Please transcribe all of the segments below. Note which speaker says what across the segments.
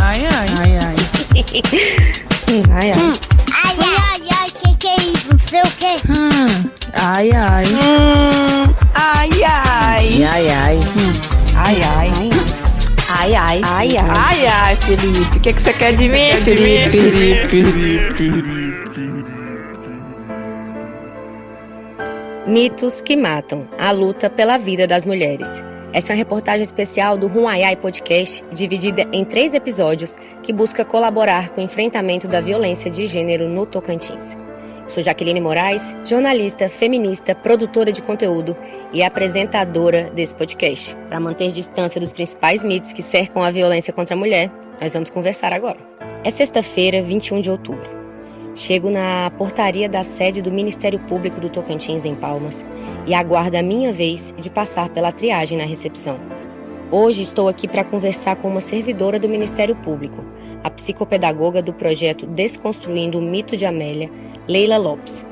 Speaker 1: Ai, ai. Ai, ai.
Speaker 2: Ai, ai.
Speaker 3: Ai, ai, ai, que é isso? Não sei o quê.
Speaker 1: Ai, ai.
Speaker 4: Ai, ai.
Speaker 1: Ai, ai.
Speaker 4: Ai, ai.
Speaker 2: Ai, ai. Ai, ai.
Speaker 4: Ai, ai, Felipe. O que você quer de mim, Felipe?
Speaker 2: Mitos que matam. A luta pela vida das mulheres. Essa é uma reportagem especial do Ruaiai Podcast, dividida em 3 episódios, que busca colaborar com o enfrentamento da violência de gênero no Tocantins. Sou Jaqueline Moraes, jornalista, feminista, produtora de conteúdo e apresentadora desse podcast. Para manter distância dos principais mitos que cercam a violência contra a mulher, nós vamos conversar agora. É sexta-feira, 21 de outubro. Chego na portaria da sede do Ministério Público do Tocantins, em Palmas, e aguardo a minha vez de passar pela triagem na recepção. Hoje estou aqui para conversar com uma servidora do Ministério Público, a psicopedagoga do projeto Desconstruindo o Mito de Amélia, Leila Lopes,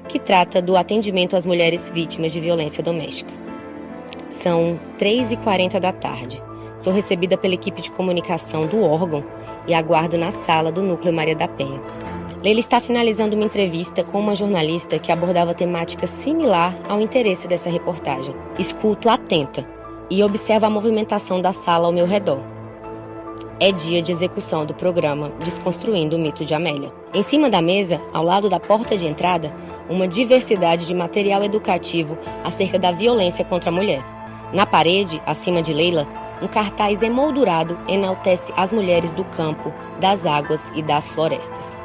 Speaker 2: que trata do atendimento às mulheres vítimas de violência doméstica. São 3h40 da tarde. Sou recebida pela equipe de comunicação do órgão e aguardo na sala do Núcleo Maria da Penha. Leila está finalizando uma entrevista com uma jornalista que abordava temática similar ao interesse dessa reportagem. Escuto atenta e observo a movimentação da sala ao meu redor. É dia de execução do programa Desconstruindo o Mito de Amélia. Em cima da mesa, ao lado da porta de entrada, uma diversidade de material educativo acerca da violência contra a mulher. Na parede, acima de Leila, um cartaz emoldurado enaltece as mulheres do campo, das águas e das florestas.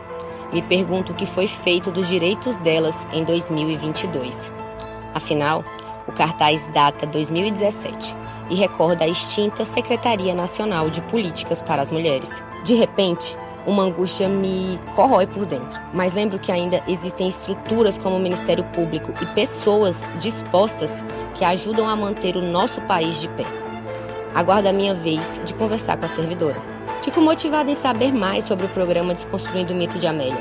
Speaker 2: Me pergunto o que foi feito dos direitos delas em 2022. Afinal, o cartaz data 2017 e recorda a extinta Secretaria Nacional de Políticas para as Mulheres. De repente, uma angústia me corrói por dentro, mas lembro que ainda existem estruturas como o Ministério Público e pessoas dispostas que ajudam a manter o nosso país de pé. Aguardo a minha vez de conversar com a servidora. Fico motivada em saber mais sobre o programa Desconstruindo o Mito de Amélia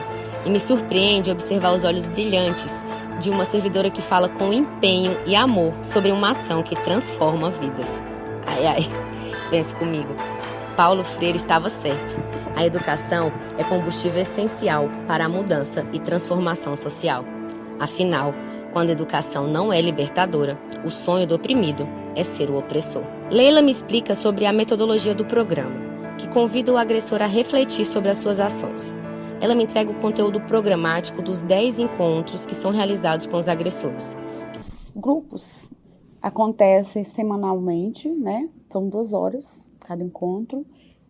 Speaker 2: e me surpreende observar os olhos brilhantes de uma servidora que fala com empenho e amor sobre uma ação que transforma vidas. Ai, ai, pense comigo. Paulo Freire estava certo. A educação é combustível essencial para a mudança e transformação social. Afinal, quando a educação não é libertadora, o sonho do oprimido é ser o opressor. Leila me explica sobre a metodologia do programa, que convida o agressor a refletir sobre as suas ações. Ela me entrega o conteúdo programático dos 10 encontros que são realizados com os agressores.
Speaker 5: Grupos acontecem semanalmente, né? São 2 horas cada encontro.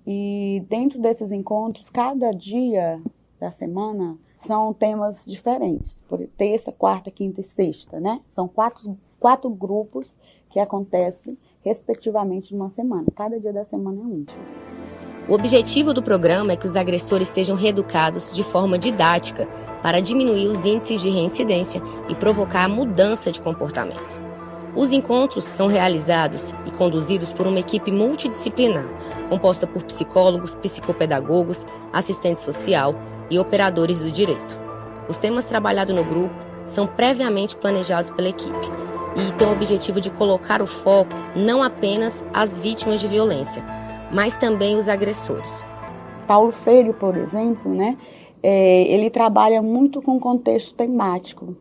Speaker 5: E dentro desses encontros, cada dia da semana, são temas diferentes. Por terça, quarta, quinta e sexta, né? São quatro grupos que acontecem, respectivamente, numa semana. Cada dia da semana é um.
Speaker 2: O objetivo do programa é que os agressores sejam reeducados de forma didática para diminuir os índices de reincidência e provocar a mudança de comportamento. Os encontros são realizados e conduzidos por uma equipe multidisciplinar, composta por psicólogos, psicopedagogos, assistente social e operadores do direito. Os temas trabalhados no grupo são previamente planejados pela equipe e têm o objetivo de colocar o foco não apenas às vítimas de violência, mas também os agressores.
Speaker 5: Paulo Freire, por exemplo, né, ele trabalha muito com contexto temático.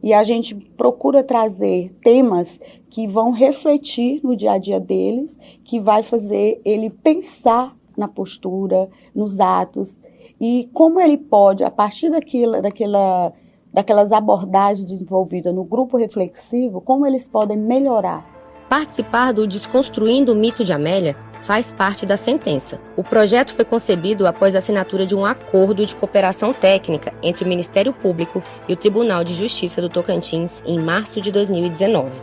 Speaker 5: E a gente procura trazer temas que vão refletir no dia a dia deles, que vai fazer ele pensar na postura, nos atos, e como ele pode, a partir daquelas abordagens desenvolvidas no grupo reflexivo, como eles podem melhorar.
Speaker 2: Participar do Desconstruindo o Mito de Amélia faz parte da sentença. O projeto foi concebido após a assinatura de um acordo de cooperação técnica entre o Ministério Público e o Tribunal de Justiça do Tocantins em março de 2019.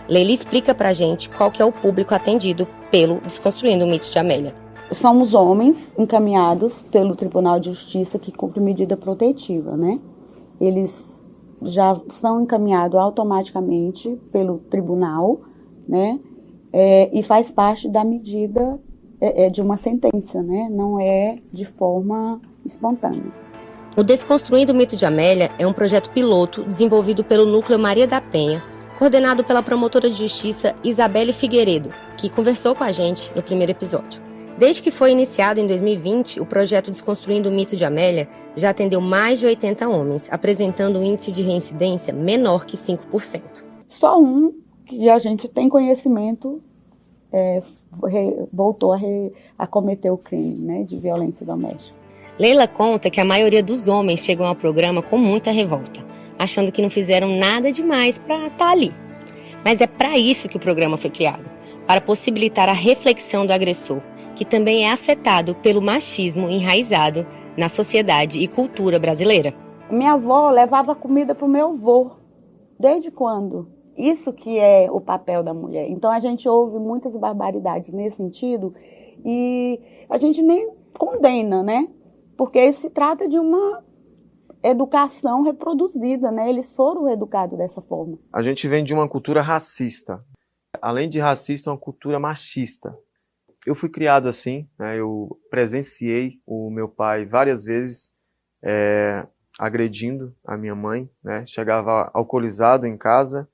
Speaker 2: Leila explica pra gente qual que é o público atendido pelo Desconstruindo o Mito de Amélia.
Speaker 5: Somos homens encaminhados pelo Tribunal de Justiça que cumpre medida protetiva, né? Eles já são encaminhados automaticamente pelo tribunal, né? E faz parte da medida de uma sentença, né? Não é de forma espontânea.
Speaker 2: O Desconstruindo o Mito de Amélia é um projeto piloto desenvolvido pelo Núcleo Maria da Penha, coordenado pela promotora de justiça Isabelle Figueiredo, que conversou com a gente no primeiro episódio. Desde que foi iniciado em 2020, o projeto Desconstruindo o Mito de Amélia já atendeu mais de 80 homens, apresentando um índice de reincidência menor que 5%.
Speaker 5: Só um que a gente tem conhecimento voltou a cometer o crime, né, de violência doméstica.
Speaker 2: Leila conta que a maioria dos homens chegam ao programa com muita revolta, achando que não fizeram nada demais para estar ali. Mas é para isso que o programa foi criado, para possibilitar a reflexão do agressor, que também é afetado pelo machismo enraizado na sociedade e cultura brasileira.
Speaker 5: Minha avó levava comida para o meu avô. Desde quando? Isso que é o papel da mulher. Então a gente ouve muitas barbaridades nesse sentido e a gente nem condena, né? Porque se trata de uma educação reproduzida, né? Eles foram educados dessa forma.
Speaker 1: A gente vem de uma cultura racista. Além de racista, uma cultura machista. Eu fui criado assim, né? Eu presenciei o meu pai várias vezes agredindo a minha mãe, né? Chegava alcoolizado em casa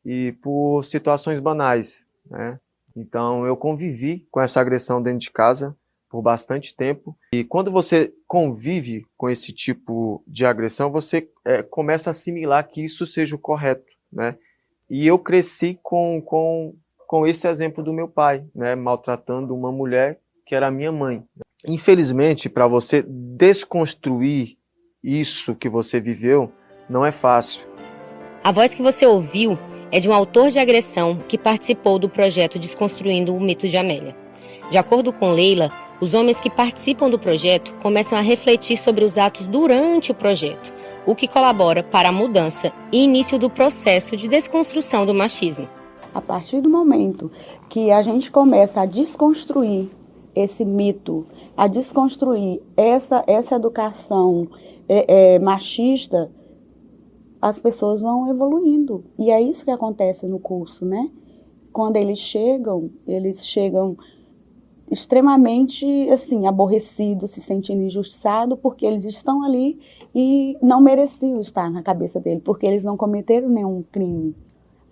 Speaker 1: e por situações banais, né? Então eu convivi com essa agressão dentro de casa por bastante tempo. E quando você convive com esse tipo de agressão, você começa a assimilar que isso seja o correto, né? E eu cresci com esse exemplo do meu pai, né, maltratando uma mulher que era minha mãe. Infelizmente, para você desconstruir isso que você viveu, não é fácil.
Speaker 2: A voz que você ouviu é de um autor de agressão que participou do projeto Desconstruindo o Mito de Amélia. De acordo com Leila, os homens que participam do projeto começam a refletir sobre os atos durante o projeto, o que colabora para a mudança e início do processo de desconstrução do machismo.
Speaker 5: A partir do momento que a gente começa a desconstruir esse mito, a desconstruir essa educação machista, as pessoas vão evoluindo. E é isso que acontece no curso, né? Quando eles chegam extremamente assim, aborrecidos, se sentindo injustiçados, porque eles estão ali e não mereciam estar na cabeça dele, porque eles não cometeram nenhum crime.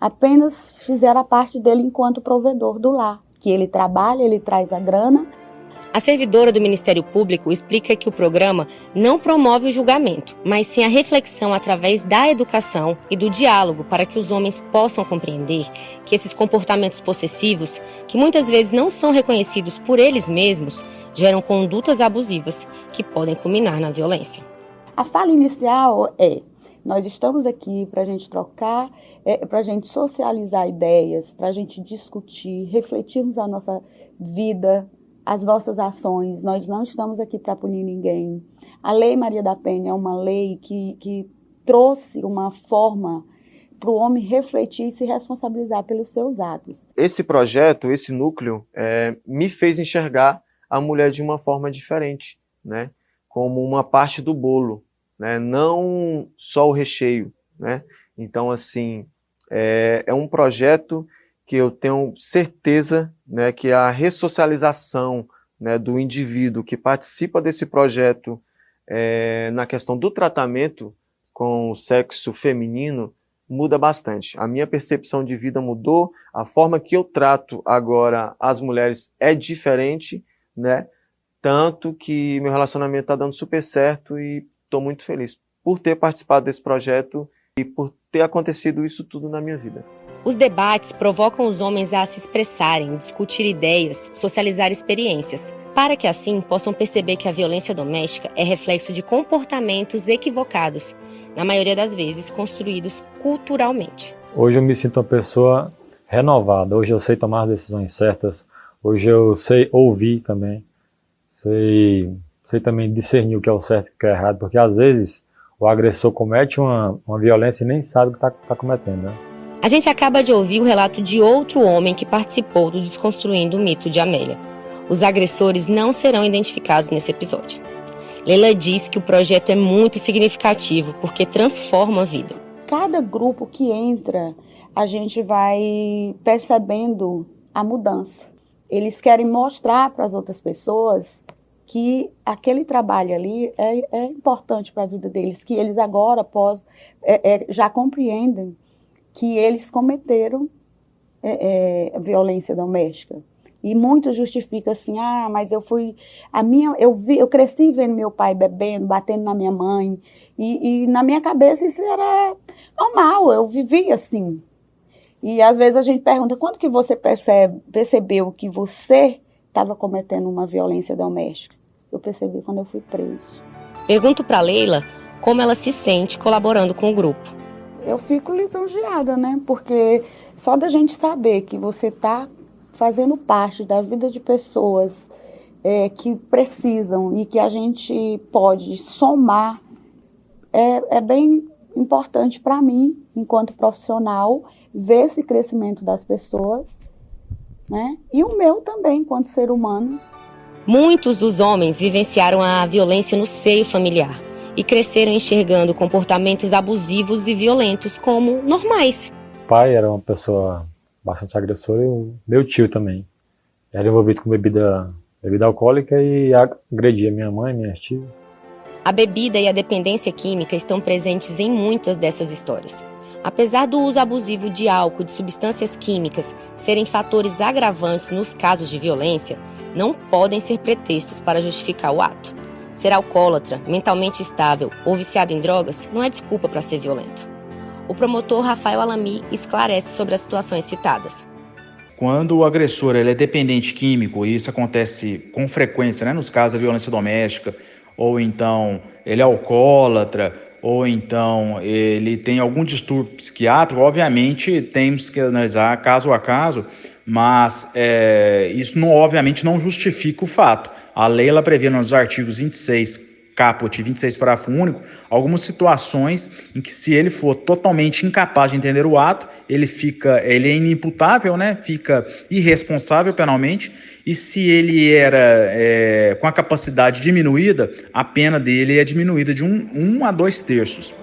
Speaker 5: Apenas fizeram a parte dele enquanto provedor do lar, que ele trabalha, ele traz a grana.
Speaker 2: A servidora do Ministério Público explica que o programa não promove o julgamento, mas sim a reflexão através da educação e do diálogo para que os homens possam compreender que esses comportamentos possessivos, que muitas vezes não são reconhecidos por eles mesmos, geram condutas abusivas que podem culminar na violência.
Speaker 5: A fala inicial nós estamos aqui para a gente trocar, para a gente socializar ideias, para a gente discutir, refletirmos a nossa vida, as nossas ações. Nós não estamos aqui para punir ninguém. A Lei Maria da Penha é uma lei que trouxe uma forma para o homem refletir e se responsabilizar pelos seus atos.
Speaker 1: Esse projeto, esse núcleo, me fez enxergar a mulher de uma forma diferente, né? Como uma parte do bolo, né? Não só o recheio, né? Então, assim, é um projeto que eu tenho certeza, né, que a ressocialização, né, do indivíduo que participa desse projeto na questão do tratamento com o sexo feminino muda bastante. A minha percepção de vida mudou, a forma que eu trato agora as mulheres é diferente, né? Tanto que meu relacionamento está dando super certo e estou muito feliz por ter participado desse projeto e por ter acontecido isso tudo na minha vida.
Speaker 2: Os debates provocam os homens a se expressarem, discutir ideias, socializar experiências, para que assim possam perceber que a violência doméstica é reflexo de comportamentos equivocados, na maioria das vezes construídos culturalmente.
Speaker 6: Hoje eu me sinto uma pessoa renovada, hoje eu sei tomar as decisões certas, hoje eu sei ouvir também, sei também discernir o que é o certo e o que é errado, porque às vezes o agressor comete uma violência e nem sabe o que está cometendo, né?
Speaker 2: A gente acaba de ouvir o relato de outro homem que participou do Desconstruindo o Mito de Amélia. Os agressores não serão identificados nesse episódio. Leila diz que o projeto é muito significativo porque transforma a vida.
Speaker 5: Cada grupo que entra, a gente vai percebendo a mudança. Eles querem mostrar para as outras pessoas que aquele trabalho ali é importante para a vida deles, que eles agora já compreendem que eles cometeram violência doméstica. E muito justifica assim, mas eu cresci vendo meu pai bebendo, batendo na minha mãe, e na minha cabeça isso era normal, eu vivia assim. E às vezes a gente pergunta, quando que você percebeu que você estava cometendo uma violência doméstica? Eu percebi quando eu fui preso.
Speaker 2: Pergunto para Leila como ela se sente colaborando com o grupo.
Speaker 5: Eu fico lisonjeada, né? Porque só da gente saber que você está fazendo parte da vida de pessoas que precisam e que a gente pode somar é bem importante para mim, enquanto profissional, ver esse crescimento das pessoas, né? E o meu também, enquanto ser humano.
Speaker 2: Muitos dos homens vivenciaram a violência no seio familiar e cresceram enxergando comportamentos abusivos e violentos como normais.
Speaker 6: O pai era uma pessoa bastante agressora e o meu tio também. Era envolvido com bebida alcoólica e agredia minha mãe, minhas tias.
Speaker 2: A bebida e a dependência química estão presentes em muitas dessas histórias. Apesar do uso abusivo de álcool e de substâncias químicas serem fatores agravantes nos casos de violência, não podem ser pretextos para justificar o ato. Ser alcoólatra, mentalmente estável ou viciado em drogas não é desculpa para ser violento. O promotor Rafael Alami esclarece sobre as situações citadas.
Speaker 7: Quando o agressor ele é dependente químico, e isso acontece com frequência, né, nos casos da violência doméstica, ou então ele é alcoólatra, ou então ele tem algum distúrbio psiquiátrico, obviamente temos que analisar caso a caso, mas isso obviamente não justifica o fato. A lei ela prevê nos artigos 26 caput, 26 parágrafo único, algumas situações em que se ele for totalmente incapaz de entender o ato, ele é inimputável, né? Fica irresponsável penalmente, e se ele era com a capacidade diminuída, a pena dele é diminuída de 1 a 2 terços.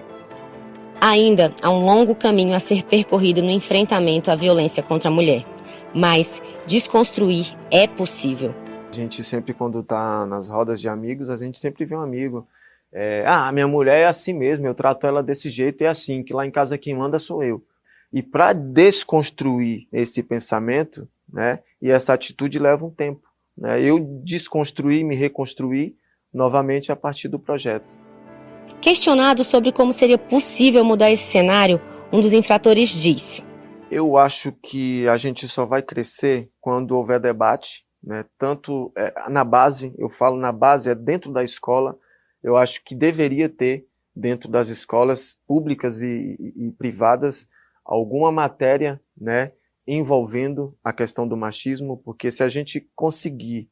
Speaker 2: Ainda há um longo caminho a ser percorrido no enfrentamento à violência contra a mulher, mas desconstruir é possível.
Speaker 1: A gente sempre, quando está nas rodas de amigos, a gente sempre vê um amigo. Minha mulher é assim mesmo, eu trato ela desse jeito, é assim, que lá em casa quem manda sou eu. E para desconstruir esse pensamento, né, e essa atitude leva um tempo, né, eu desconstruir, me reconstruir novamente a partir do projeto.
Speaker 2: Questionado sobre como seria possível mudar esse cenário, um dos infratores disse:
Speaker 1: Eu acho que a gente só vai crescer quando houver debate, né? Tanto na base, eu falo na base, dentro da escola. Eu acho que deveria ter, dentro das escolas públicas e privadas, alguma matéria, né, envolvendo a questão do machismo, porque se a gente conseguir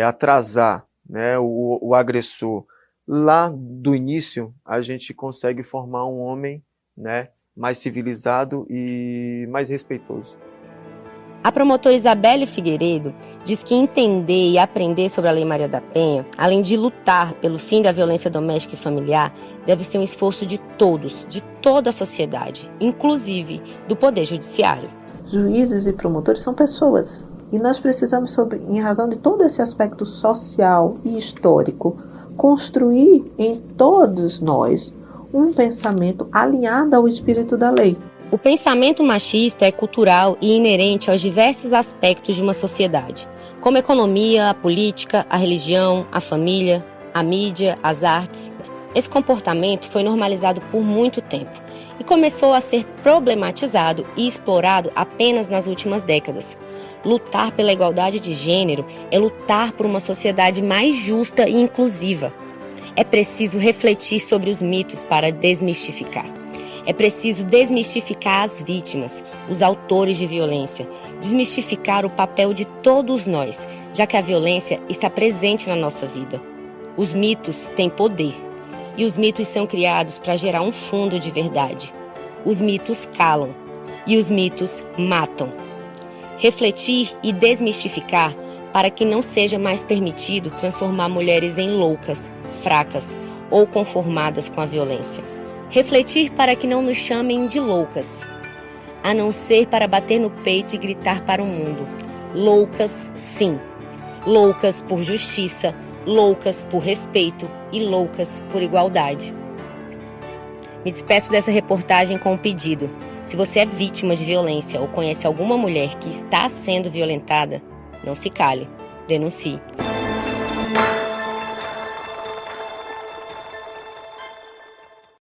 Speaker 1: atrasar, né, o agressor lá do início, a gente consegue formar um homem, né, mais civilizado e mais respeitoso.
Speaker 2: A promotora Isabelle Figueiredo diz que entender e aprender sobre a Lei Maria da Penha, além de lutar pelo fim da violência doméstica e familiar, deve ser um esforço de todos, de toda a sociedade, inclusive do Poder Judiciário.
Speaker 8: Juízes e promotores são pessoas, e nós precisamos, em razão de todo esse aspecto social e histórico, construir em todos nós um pensamento alinhado ao espírito da lei.
Speaker 2: O pensamento machista é cultural e inerente aos diversos aspectos de uma sociedade, como a economia, a política, a religião, a família, a mídia, as artes. Esse comportamento foi normalizado por muito tempo e começou a ser problematizado e explorado apenas nas últimas décadas. Lutar pela igualdade de gênero é lutar por uma sociedade mais justa e inclusiva. É preciso refletir sobre os mitos para desmistificar. É preciso desmistificar as vítimas, os autores de violência, desmistificar o papel de todos nós, já que a violência está presente na nossa vida. Os mitos têm poder, e os mitos são criados para gerar um fundo de verdade. Os mitos calam, e os mitos matam. Refletir e desmistificar para que não seja mais permitido transformar mulheres em loucas, fracas ou conformadas com a violência. Refletir para que não nos chamem de loucas, a não ser para bater no peito e gritar para o mundo. Loucas, sim. Loucas por justiça, loucas por respeito e loucas por igualdade. Me despeço dessa reportagem com um pedido. Se você é vítima de violência ou conhece alguma mulher que está sendo violentada, Não se cale. Denuncie.